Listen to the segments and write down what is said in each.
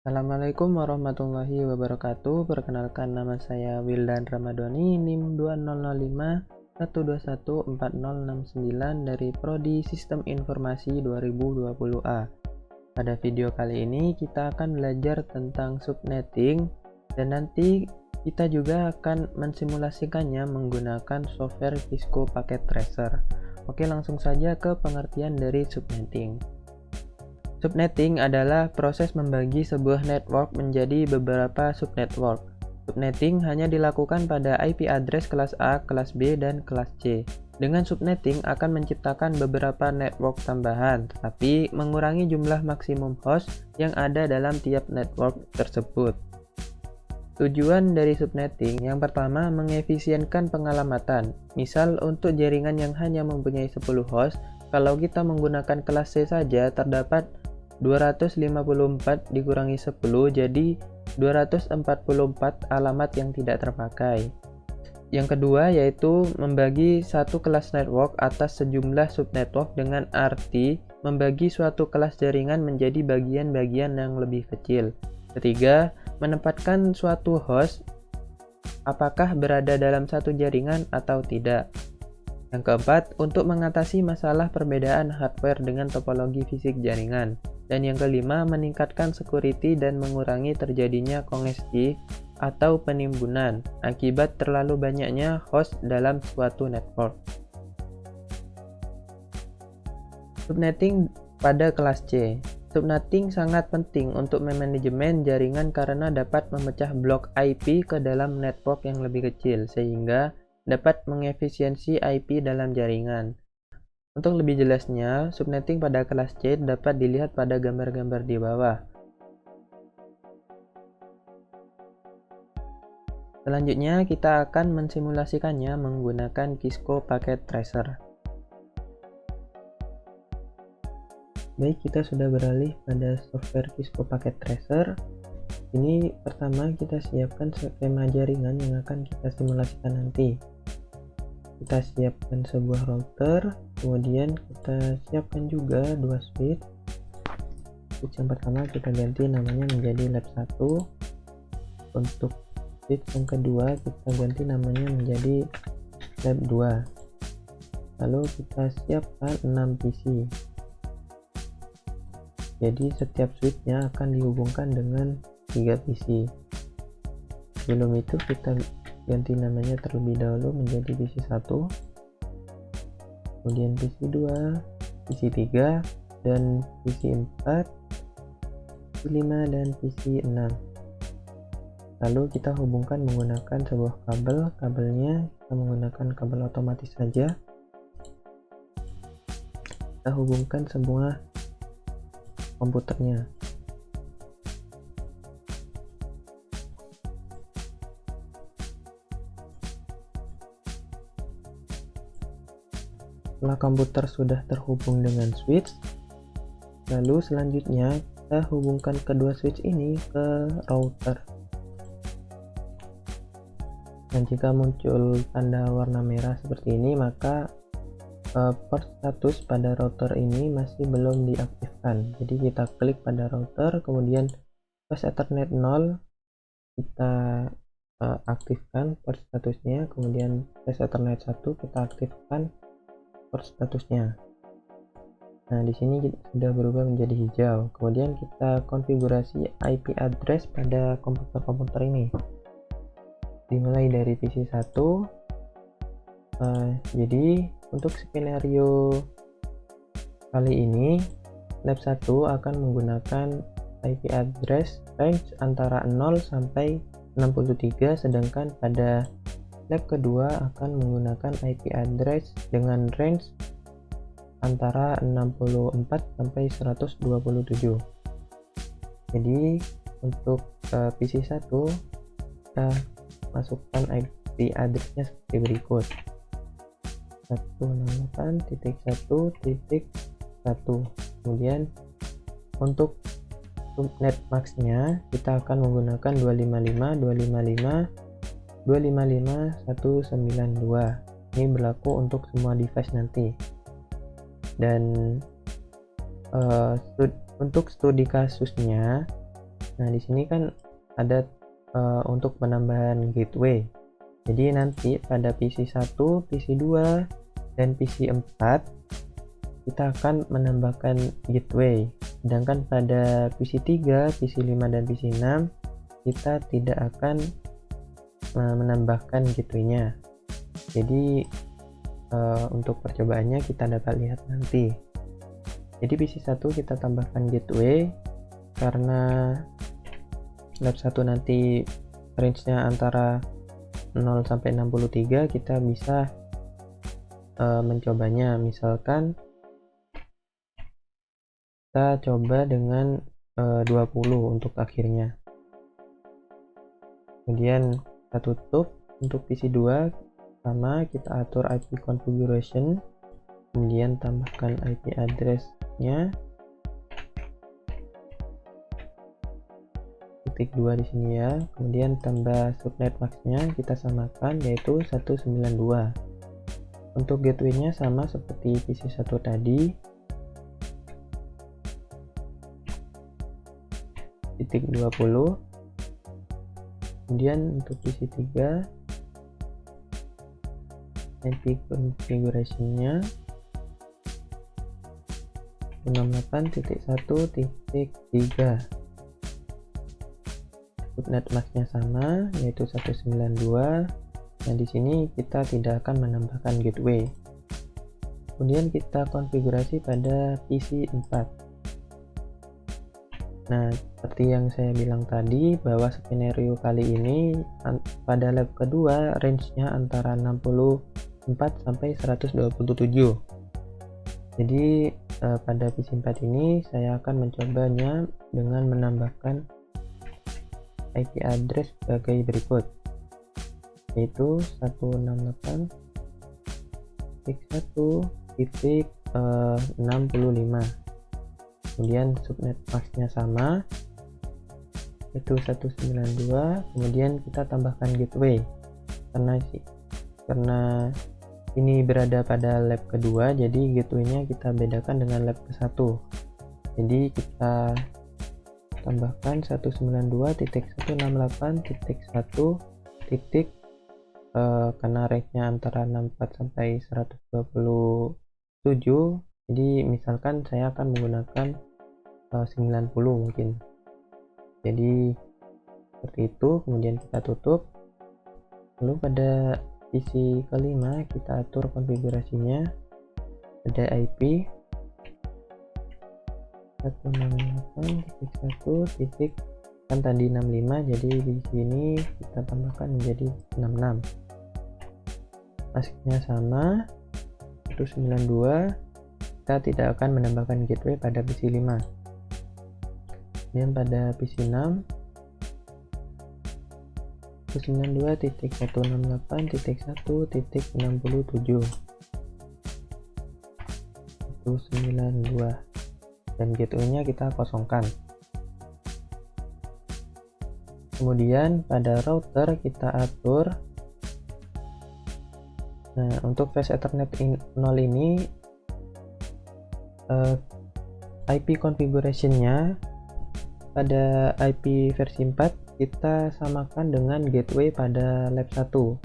Assalamualaikum warahmatullahi wabarakatuh. Perkenalkan, nama saya Wildan Ramadhani, NIM 2005 1214069 dari Prodi Sistem Informasi 2020A. Pada video kali ini kita akan belajar tentang subnetting dan nanti kita juga akan mensimulasikannya menggunakan software Cisco Packet Tracer. Oke, langsung saja ke pengertian dari subnetting. Subnetting adalah proses membagi sebuah network menjadi beberapa subnetwork. Subnetting hanya dilakukan pada IP address kelas A, kelas B, dan kelas C. Dengan subnetting akan menciptakan beberapa network tambahan, tetapi mengurangi jumlah maksimum host yang ada dalam tiap network tersebut. Tujuan dari subnetting yang pertama, mengefisienkan pengalamatan. Misal untuk jaringan yang hanya mempunyai 10 host, kalau kita menggunakan kelas C saja terdapat 254 dikurangi 10 jadi 244 alamat yang tidak terpakai. Yang kedua yaitu membagi satu kelas network atas sejumlah subnetwork dengan arti membagi suatu kelas jaringan menjadi bagian-bagian yang lebih kecil. Ketiga, menempatkan suatu host apakah berada dalam satu jaringan atau tidak. Yang keempat, untuk mengatasi masalah perbedaan hardware dengan topologi fisik jaringan. Dan yang kelima, meningkatkan security dan mengurangi terjadinya kongesti atau penimbunan akibat terlalu banyaknya host dalam suatu network. Subnetting pada kelas C. Subnetting sangat penting untuk manajemen jaringan karena dapat memecah blok IP ke dalam network yang lebih kecil sehingga dapat mengefisiensi IP dalam jaringan. Untuk lebih jelasnya, subnetting pada kelas C dapat dilihat pada gambar-gambar di bawah. Selanjutnya, kita akan mensimulasikannya menggunakan Cisco Packet Tracer. Baik, kita sudah beralih pada software Cisco Packet Tracer. Ini pertama kita siapkan skema jaringan yang akan kita simulasikan nanti. Kita siapkan sebuah router, kemudian kita siapkan juga dua switch. Switch yang pertama kita ganti namanya menjadi lab 1. Untuk switch yang kedua kita ganti namanya menjadi lab 2. Lalu kita siapkan 6 PC. Jadi setiap switchnya akan dihubungkan dengan 3 PC. Sebelum itu kita ganti namanya terlebih dahulu menjadi PC 1, kemudian PC 2, PC 3, dan PC 4, PC 5, dan PC 6. Lalu kita hubungkan menggunakan sebuah kabel. Kabelnya kita menggunakan kabel otomatis saja. Kita hubungkan semua komputernya. Setelah komputer sudah terhubung dengan switch, lalu selanjutnya kita hubungkan kedua switch ini ke router. Dan jika muncul tanda warna merah seperti ini, maka port status pada router ini masih belum diaktifkan. Jadi kita klik pada router, kemudian pas Ethernet 0 kita aktifkan port statusnya, kemudian pas Ethernet 1 kita aktifkan port statusnya. Nah, di sini sudah berubah menjadi hijau. Kemudian kita konfigurasi IP address pada komputer-komputer ini. Dimulai dari PC 1. Jadi untuk skenario kali ini lab 1 akan menggunakan IP address range antara 0 sampai 63, sedangkan pada lab kedua akan menggunakan IP address dengan range antara 64 sampai 127. Jadi untuk PC 1 kita masukkan IP addressnya seperti berikut: 168.1.1. Kemudian untuk subnet max-nya kita akan menggunakan 255.255.192. Ini berlaku untuk semua device nanti. Dan untuk studi kasusnya Nah, di sini kan ada untuk penambahan gateway. Jadi nanti pada PC 1, PC 2, dan PC 4 kita akan menambahkan gateway. Sedangkan pada PC 3, PC 5, dan PC 6 kita tidak akan menambahkan gateway-nya. Jadi untuk percobaannya kita dapat lihat nanti. Jadi PC 1 kita tambahkan gateway karena lab 1 nanti range-nya antara 0 sampai 63, kita bisa mencobanya. Misalkan kita coba dengan 20 untuk akhirnya. Kemudian kita tutup. Untuk PC 2 sama, kita atur IP configuration, kemudian tambahkan IP address-nya .2 di sini ya. Kemudian tambah subnet max-nya kita samakan, yaitu 192. Untuk gateway-nya sama seperti PC 1 tadi, .20. Kemudian untuk PC 3 IP configuration-nya 68.1.3. Subnet max-nya sama, yaitu 192. Nah, di sini kita tidak akan menambahkan gateway. Kemudian kita konfigurasi pada PC 4. Nah, seperti yang saya bilang tadi, bahwa skenario kali ini pada lab kedua range-nya antara 64 sampai 127. Jadi pada PC 4 ini saya akan mencobanya dengan menambahkan IP address sebagai berikut, yaitu 168.1.65. Kemudian subnet max-nya sama, yaitu 192. Kemudian kita tambahkan gateway karena ini berada pada lab kedua, jadi gateway-nya kita bedakan dengan lab ke-1. Jadi kita tambahkan 192.168.1 karena range-nya antara 64 sampai 127. Jadi misalkan saya akan menggunakan 90 mungkin. Jadi seperti itu. Kemudian kita tutup. Lalu pada PC kelima kita atur konfigurasinya pada IP 168.1. Kan tadi 65, jadi di sini kita tambahkan menjadi 66. Masknya sama, 192. Kita tidak akan menambahkan gateway pada PC 5. Kemudian pada PC 6 192.168.1.67 192, dan gateway-nya kita kosongkan. Kemudian pada router kita atur. Nah, untuk Fast Ethernet 0 ini IP configuration-nya pada IP versi 4 kita samakan dengan gateway pada lab 1.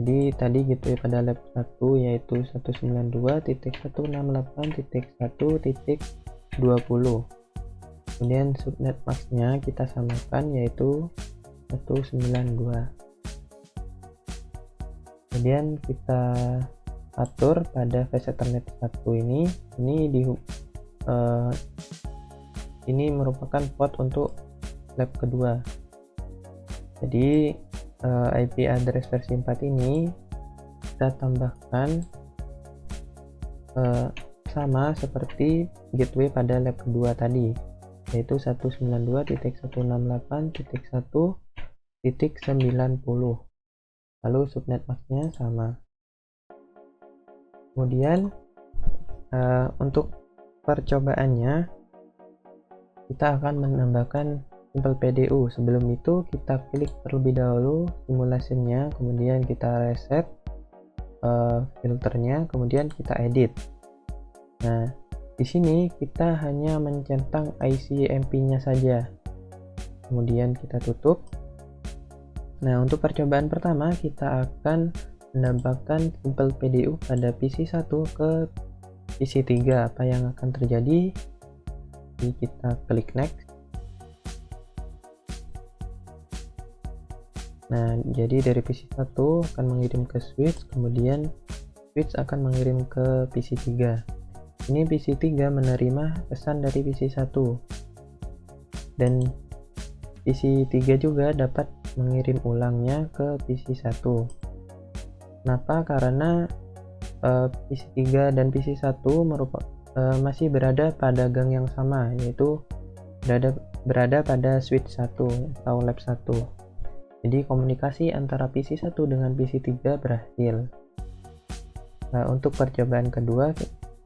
Jadi tadi gateway pada lab 1 yaitu 192.168.1.20. Kemudian subnet max-nya kita samakan, yaitu 192. Kemudian kita atur pada Fast Ethernet 1 ini merupakan port untuk lab kedua. Jadi IP address versi 4 ini kita tambahkan sama seperti gateway pada lab kedua tadi, yaitu 192.168.1.90. Lalu subnet max-nya sama. Kemudian untuk percobaannya kita akan menambahkan simple PDU. Sebelum itu kita klik terlebih dahulu simulasinya, kemudian kita reset filternya, kemudian kita edit. Nah, di sini kita hanya mencentang IC MP-nya saja. kemudian kita tutup. Nah, untuk percobaan pertama kita akan menambahkan Simple PDU pada PC 1 ke PC 3. Apa yang akan terjadi? Jadi kita klik next. Nah, jadi dari PC 1 akan mengirim ke switch, kemudian switch akan mengirim ke PC 3. Ini PC 3 menerima pesan dari PC 1. Dan PC 3 juga dapat mengirim ulangnya ke PC 1. Kenapa? Karena PC 3 dan PC 1 masih berada pada gang yang sama, yaitu berada pada switch 1 atau lab 1. Jadi komunikasi antara PC 1 dengan PC 3 berhasil. Nah, untuk percobaan kedua,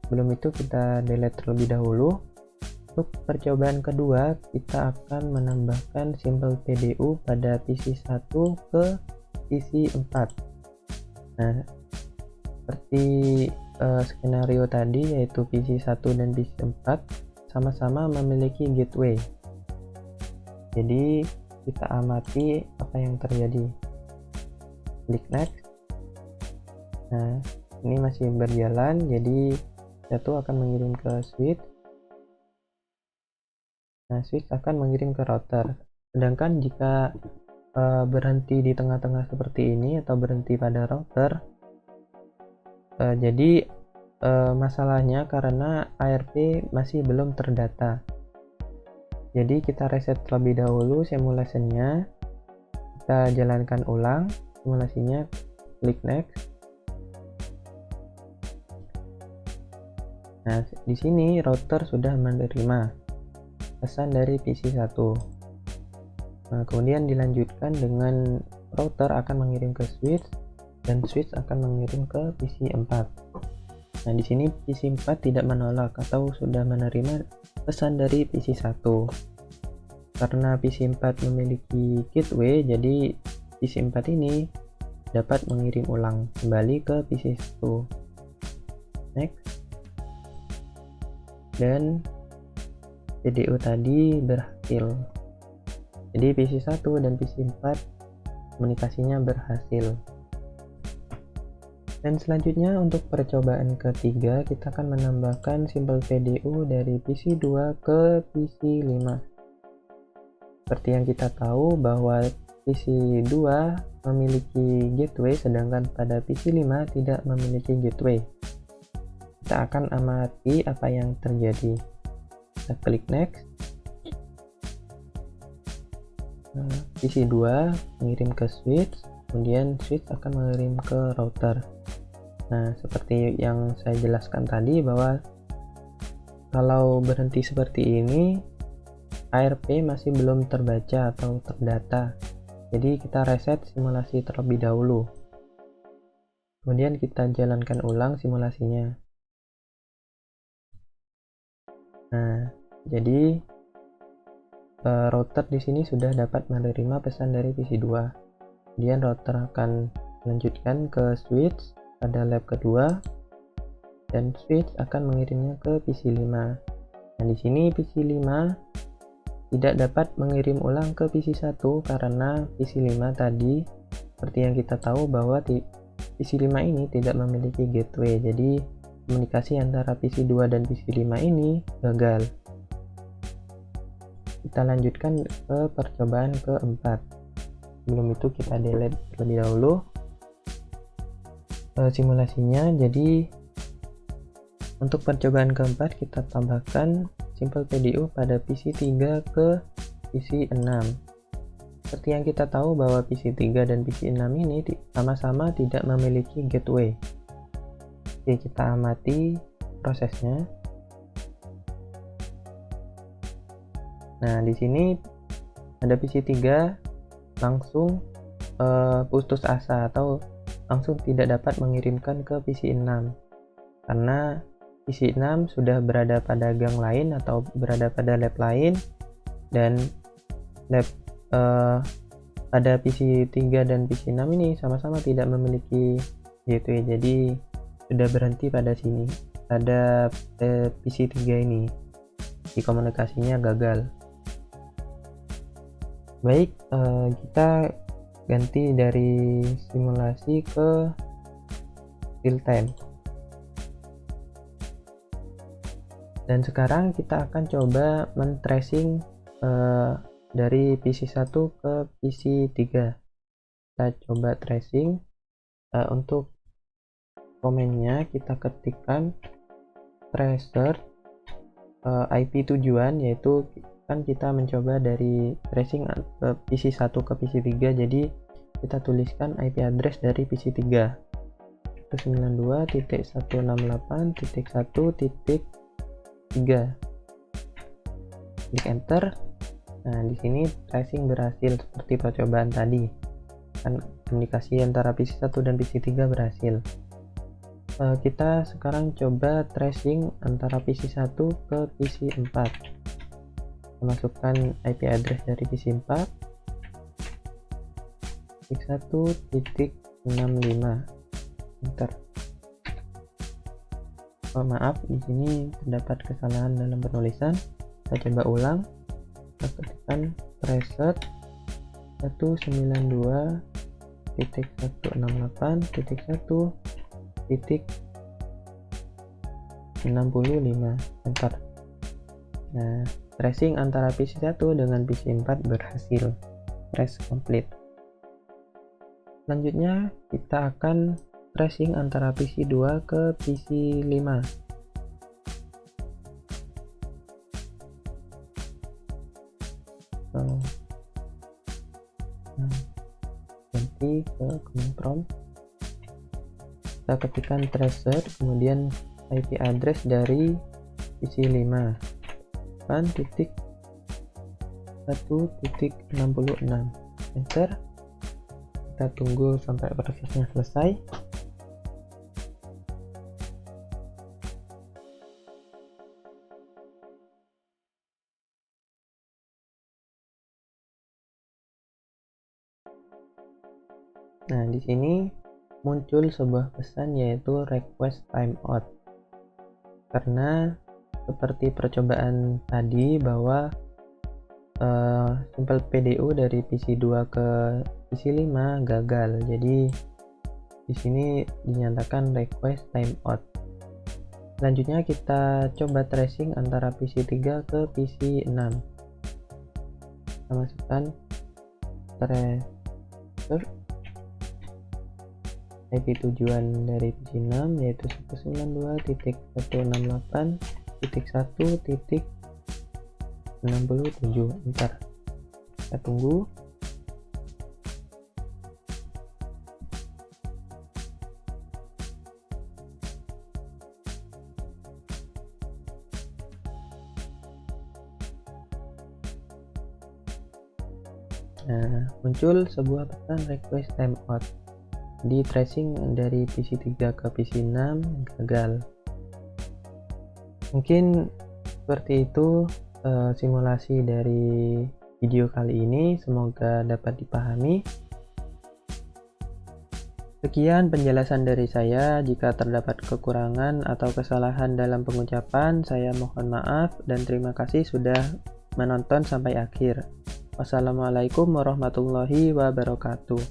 sebelum itu kita delete terlebih dahulu. Untuk percobaan kedua, kita akan menambahkan Simple PDU pada PC 1 ke PC 4. Nah, seperti skenario tadi, yaitu PC 1 dan PC 4 sama-sama memiliki gateway. Jadi kita amati apa yang terjadi. Klik next. Nah, ini masih berjalan, jadi satu akan mengirim ke switch. Nah, switch akan mengirim ke router. Sedangkan jika berhenti di tengah-tengah seperti ini atau berhenti pada router, jadi masalahnya karena ARP masih belum terdata. Jadi kita reset terlebih dahulu simulasinya. Kita jalankan ulang simulasinya. Klik next. Nah, di sini router sudah menerima pesan dari PC 1. Nah, kemudian dilanjutkan dengan router akan mengirim ke switch dan switch akan mengirim ke PC 4. Nah, di sini PC 4 tidak menolak atau sudah menerima pesan dari PC 1. Karena PC 4 memiliki gateway, jadi PC 4 ini dapat mengirim ulang kembali ke PC 1. Next. Dan PDU tadi berhasil. Jadi PC 1 dan PC 4 komunikasinya berhasil. Dan selanjutnya untuk percobaan ketiga, kita akan menambahkan Simple PDU dari PC 2 ke PC 5. Seperti yang kita tahu bahwa PC 2 memiliki gateway, sedangkan pada PC 5 tidak memiliki gateway. Kita akan amati apa yang terjadi. Kita klik next. Nah, PC 2 mengirim ke switch, kemudian switch akan mengirim ke router. Nah, seperti yang saya jelaskan tadi bahwa kalau berhenti seperti ini, ARP masih belum terbaca atau terdata. Jadi kita reset simulasi terlebih dahulu. Kemudian kita jalankan ulang simulasinya. Nah, jadi router di sini sudah dapat menerima pesan dari PC 2. Kemudian router akan melanjutkan ke switch pada lab kedua dan switch akan mengirimnya ke PC 5. Nah, di sini PC 5 tidak dapat mengirim ulang ke PC 1 karena PC 5 tadi seperti yang kita tahu bahwa PC 5 ini tidak memiliki gateway. Jadi komunikasi antara PC 2 dan PC 5 ini gagal. Kita lanjutkan ke percobaan keempat. Sebelum itu kita delete terlebih dahulu simulasinya. Jadi untuk percobaan keempat kita tambahkan Simple PDU pada PC 3 ke PC 6. Seperti yang kita tahu bahwa PC 3 dan PC 6 ini sama-sama tidak memiliki gateway. Oke, kita amati prosesnya. Nah, di sini ada PC 3 langsung putus asa atau langsung tidak dapat mengirimkan ke PC 6 karena PC 6 sudah berada pada gang lain atau berada pada lab lain, dan lab pada PC 3 dan PC 6 ini sama-sama tidak memiliki gateway. Jadi sudah berhenti pada sini, pada PC 3 ini. Di komunikasinya gagal. Baik, kita ganti dari simulasi ke real time. Dan sekarang kita akan coba men-tracing dari PC1 ke PC3. Kita coba tracing. Untuk komennya kita ketikkan tracer IP tujuan, yaitu kan kita mencoba dari tracing ke PC1 ke PC3, jadi kita tuliskan IP address dari PC3 itu 92.168.1.3. klik enter. Nah, di sini tracing berhasil seperti percobaan tadi, kan komunikasi antara PC1 dan PC3 berhasil. Kita sekarang coba tracing antara PC1 ke PC4. Masukkan IP address dari PC4 1.65. enter. Maaf, di sini terdapat kesalahan dalam penulisan. Kita coba ulang. Kita ketikkan tracer 192.168.1.65. enter. Nah, tracing antara PC1 dengan PC4 berhasil. Trace complete. Selanjutnya kita akan tracing antara PC2 ke PC5. Ganti ke command prompt. Kita ketikkan tracer, kemudian IP address dari PC5 1.1.66. enter. Kita tunggu sampai prosesnya selesai. Nah, di sini muncul sebuah pesan, yaitu request timeout. Karena seperti percobaan tadi bahwa simple PDU dari PC2 ke PC5 gagal. Jadi di sini dinyatakan request timeout. Selanjutnya kita coba tracing antara PC3 ke PC6. Kita masukkan tracer IP tujuan dari PC6, yaitu 192.168.1.67. enter. Kita tunggu. Nah, muncul sebuah pesan request timeout. Di tracing dari PC3 ke PC6 gagal. Mungkin seperti itu simulasi dari video kali ini, semoga dapat dipahami. Sekian penjelasan dari saya. Jika terdapat kekurangan atau kesalahan dalam pengucapan, saya mohon maaf dan terima kasih sudah menonton sampai akhir. Wassalamualaikum warahmatullahi wabarakatuh.